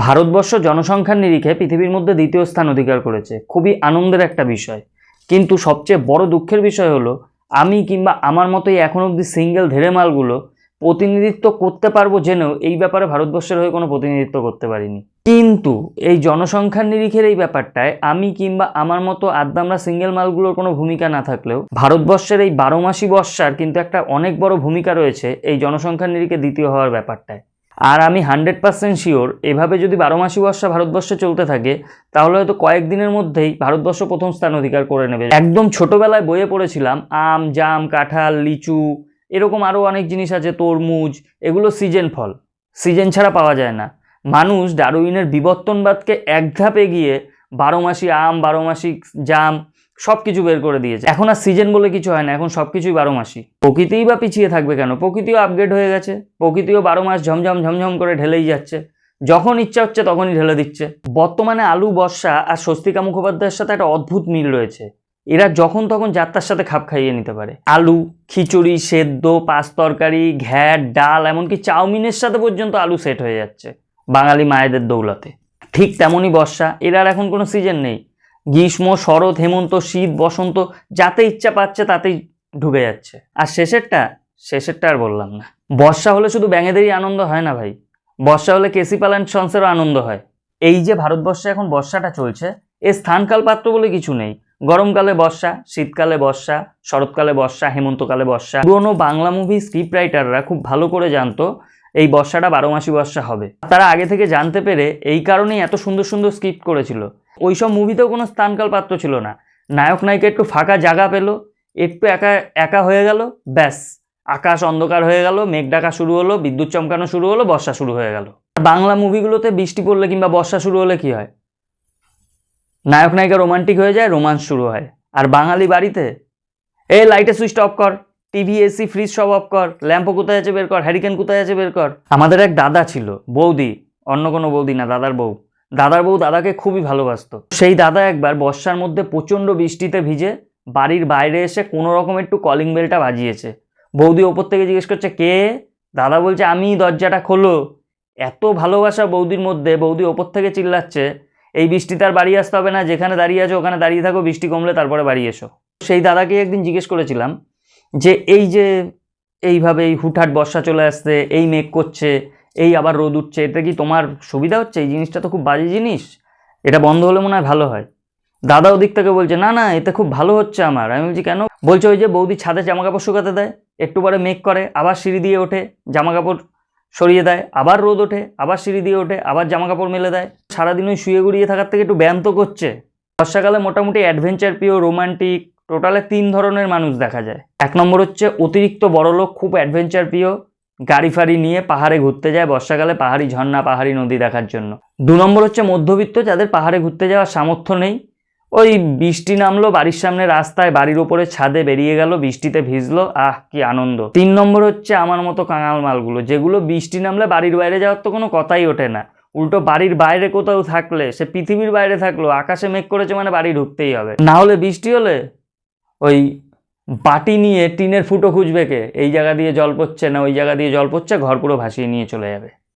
ভারতবর্ষ জনসংখ্যার নিরিখে পৃথিবীর মধ্যে দ্বিতীয় স্থান অধিকার করেছে। খুবই আনন্দের একটা বিষয়, কিন্তু সবচেয়ে বড় দুঃখের বিষয় হলো আমি কিংবা আমার মতোই এখন অবধি সিঙ্গেল ধেড়ে মালগুলো প্রতিনিধিত্ব করতে পারবো জেনেও এই ব্যাপারে ভারতবর্ষের হয়ে কোনো প্রতিনিধিত্ব করতে পারিনি। কিন্তু এই জনসংখ্যার নিরিখের এই ব্যাপারটায় আমি কিংবা আমার মতো আদ্দামরা সিঙ্গেল মালগুলোর কোনো ভূমিকা না থাকলেও ভারতবর্ষের এই 12 মাসি বর্ষার কিন্তু একটা অনেক বড় ভূমিকা রয়েছে এই জনসংখ্যার নিরিখে দ্বিতীয় হওয়ার ব্যাপারটায়। আর আমি 100% শিওর এভাবে যদি 12 মাসি বর্ষা ভারতবর্ষে চলতে থাকে তাহলে হয়তো কয়েকদিনের মধ্যেই ভারতবর্ষ প্রথম স্থান অধিকার করে নেবে। একদম ছোটবেলায় বইয়ে পড়েছিলাম আম, জাম, কাঁঠাল, লিচু, এরকম আরও অনেক জিনিস আছে, তরমুজ, এগুলো সিজন ফল, সিজন ছাড়া পাওয়া যায় না। মানুষ ডারউইনের বিবর্তনবাদকে এক ধাপ এগিয়ে 12 মাসি আম, 12 মাসি জাম সব কিছু বের করে দিয়েছে। এখন আর সিজন বলে কিছু হয় না, এখন সব কিছুই 12 মাসি। প্রকৃতিই বা পিছিয়ে থাকবে কেন? প্রকৃতিও আপগ্রেড হয়ে গেছে, প্রকৃতিও 12 মাস ঝমঝম ঝমঝম করে ঢেলেই যাচ্ছে, যখন ইচ্ছা হচ্ছে তখনই ঢেলে দিচ্ছে। বর্তমানে আলু, বর্ষা আর স্বস্তিকা মুখোপাধ্যায়ের সাথে একটা অদ্ভুত মিল রয়েছে। এরা যখন তখন যাত্রার সাথে খাপ খাইয়ে নিতে পারে। আলু, খিচুড়ি, সেদ্ধ, পাঁচ তরকারি, ঘ্যাট, ডাল, এমনকি চাউমিনের সাথে পর্যন্ত আলু সেট হয়ে যাচ্ছে বাঙালি মায়েদের দৌলতে। ঠিক তেমনই বর্ষা, এর আর এখন কোনো সিজন নেই। গ্রীষ্ম, শরৎ, হেমন্ত, শীত, বসন্ত, যাতে ইচ্ছা পাচ্ছে তাতেই ঢুকে যাচ্ছে। আর শেষেরটা আর বললাম না। বর্ষা হলে শুধু ব্যাঙেদেরই আনন্দ হয় না ভাই, বর্ষা হলে কেসি পালান সন্সেরও আনন্দ হয়। এই যে ভারতবর্ষে এখন বর্ষাটা চলছে, এর স্থানকাল পাত্র বলে কিছু নেই। গরমকালে বর্ষা, শীতকালে বর্ষা, শরৎকালে বর্ষা, হেমন্তকালে বর্ষা। পুরোনো বাংলা মুভি স্ক্রিপ্ট রাইটাররা খুব ভালো করে জানতো এই বর্ষাটা 12 মাসি বর্ষা হবে। তারা আগে থেকে জানতে পেরে এই কারণেই এত সুন্দর সুন্দর স্ক্রিপ্ট করেছিল। ওইসব মুভিতেও কোনো স্থানকাল পাত্র ছিল না। নায়ক নায়িকা একটু ফাঁকা জায়গা পেল, একটু একা একা হয়ে গেল, ব্যাস আকাশ অন্ধকার হয়ে গেল, মেঘ ডাকা শুরু হলো, বিদ্যুৎ চমকানো শুরু হলো, বর্ষা শুরু হয়ে গেল। বাংলা মুভিগুলোতে বৃষ্টি পড়লে কিংবা বর্ষা শুরু হলে কি হয়? নায়ক নায়িকা রোমান্টিক হয়ে যায়, রোমান্স শুরু হয়। আর বাঙালি বাড়িতে এই লাইটের সুইচটা অফ কর, টিভি, এসি, ফ্রিজ সব অফ কর, ল্যাম্পও কোথায় আছে বের কর, হ্যারিকেন কোথায় আছে বের কর। আমাদের এক দাদা ছিল, বৌদি, অন্য কোনো বৌদি না, দাদার বউ। দাদার বউ দাদাকে খুবই ভালোবাসতো। সেই দাদা একবার বর্ষার মধ্যে প্রচণ্ড বৃষ্টিতে ভিজে বাড়ির বাইরে এসে কোনো রকম একটু কলিং বেলটা বাজিয়েছে। বৌদি ওপর থেকে জিজ্ঞেস করছে কে? দাদা বলছে আমি, দরজাটা খোলো। এত ভালোবাসা বৌদির মধ্যে, বৌদি ওপর থেকে চিল্লাচ্ছে এই বৃষ্টিতে আর বাড়ি আসতে হবে না, যেখানে দাঁড়িয়ে আছো ওখানে দাঁড়িয়ে থাকো, বৃষ্টি কমলে তারপরে বাড়ি এসো। সেই দাদাকে একদিন জিজ্ঞেস করেছিলাম যে এইভাবে এই হুটহাট বর্ষা চলে আসছে, এই মেঘ করছে, এই আবার রোদ উঠছে, এটা কি তোমার সুবিধা হচ্ছে? এই জিনিসটা তো খুব বাজে জিনিস, এটা বন্ধ হলে মনে হয় ভালো হয়। দাদা ওদিক থেকে বলছে না না, এতে খুব ভালো হচ্ছে আমার। আমি বলছি কেন? বলছে ওই যে বৌদি ছাদে জামাকাপড় শুকাতে দেয়, একটু পরে মেঘ করে, আবার সিঁড়ি দিয়ে ওঠে, জামাকাপড় সরিয়ে দেয়, আবার রোদ ওঠে, আবার সিঁড়ি দিয়ে ওঠে, আবার জামাকাপড় মেলে দেয়। সারাদিন ওই শুয়ে গুড়িয়ে থাকার থেকে একটু ব্যায়াম তো করছে। বর্ষাকালে মোটামুটি অ্যাডভেঞ্চার প্রিয়, রোমান্টিক, টোটালে 3 ধরনের মানুষ দেখা যায়। 1 নম্বর হচ্ছে অতিরিক্ত বড়লোক, খুব অ্যাডভেঞ্চার প্রিয়, গাড়ি ফাড়ি নিয়ে পাহাড়ে ঘুরতে যায় বর্ষাকালে পাহাড়ি ঝর্ণা, পাহাড়ি নদী দেখার জন্য। 2 নম্বর হচ্ছে মধ্যবিত্ত, যাদের পাহাড়ে ঘুরতে যাওয়ার সামর্থ্য নেই, ওই বৃষ্টি নামলো বাড়ির সামনে রাস্তায়, বাড়ির ওপরে ছাদে বেরিয়ে গেল, বৃষ্টিতে ভিজলো, আহ কি আনন্দ। 3 নম্বর হচ্ছে আমার মতো কাঙাল মালগুলো, যেগুলো বৃষ্টি নামলে বাড়ির বাইরে যাওয়ার তো কোনো কথাই ওঠে না। উল্টো বাড়ির বাইরে কোথাও থাকলে, সে পৃথিবীর বাইরে থাকলো, আকাশে মেঘ করেছে মানে বাড়ি ঢুকতেই হবে। না হলে বৃষ্টি হলে ওই বাটি নিয়ে টিনের ফুটো খুঁজবে কে, এই জায়গা দিয়ে জল পড়ছে না ওই জায়গা দিয়ে জল পড়ছে, ঘর পুরো ভাসিয়ে নিয়ে চলে যাবে।